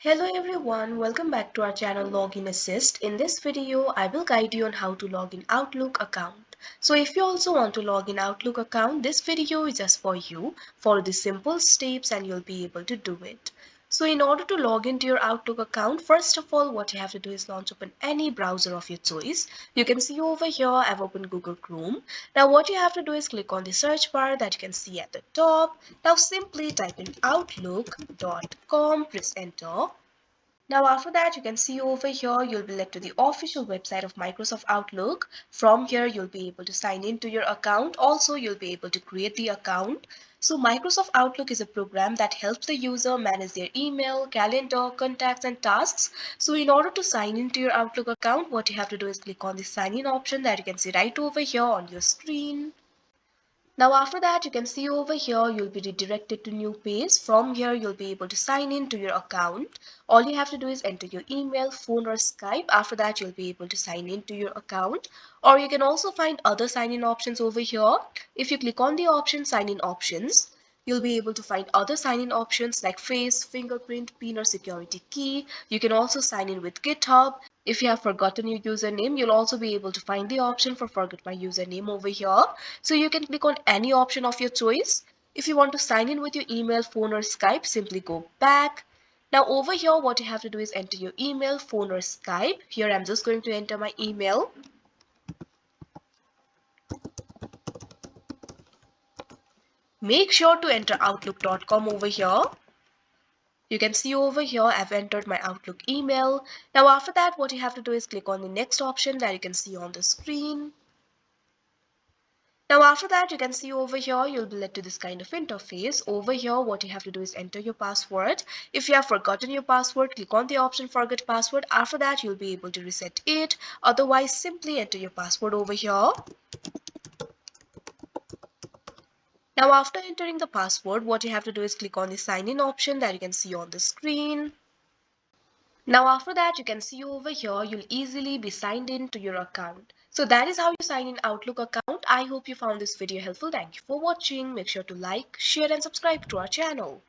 Hello everyone, welcome back to our channel Login Assist. In this video, I will guide you on how to log in Outlook account. So if you also want to log in Outlook account, this video is just for you. Follow the simple steps and you'll be able to do it. So in order to log into your Outlook account, first of all, what you have to do is launch open any browser of your choice. You can see over here, I've opened Google Chrome. Now what you have to do is click on the search bar that you can see at the top. Now simply type in outlook.com, press enter. Now after that you can see over here you'll be led to the official website of Microsoft Outlook. From here you'll be able to sign into your account. Also you'll be able to create the account. So Microsoft Outlook is a program that helps the user manage their email, calendar, contacts and tasks. So in order to sign into your Outlook account, what you have to do is click on the sign in option that you can see right over here on your screen. Now after that you can see over here you'll be redirected to new page. From here you'll be able to sign in to your account. All you have to do is enter your email, phone or Skype. After that you'll be able to sign in to your account, or you can also find other sign in options over here. If you click on the option sign in options, you'll be able to find other sign-in options like face, fingerprint, PIN or security key. You can also sign in with GitHub. If you have forgotten your username, you'll also be able to find the option for forget my username over here. So you can click on any option of your choice. If you want to sign in with your email, phone or Skype, simply go back. Now over here, what you have to do is enter your email, phone or Skype. Here I'm just going to enter my email. Make sure to enter outlook.com over here. You can see over here I've entered my Outlook email. Now after that what you have to do is click on the next option that you can see on the screen. Now after that you can see over here you'll be led to this kind of interface. Over here what you have to do is enter your password. If you have forgotten your password, click on the option forget password. After that you'll be able to reset it. Otherwise simply enter your password over here. Now after entering the password, what you have to do is click on the sign in option that you can see on the screen. Now after that you can see over here you'll easily be signed in to your account. So that is how you sign in Outlook account. I hope you found this video helpful. Thank you for watching. Make sure to like, share and subscribe to our channel.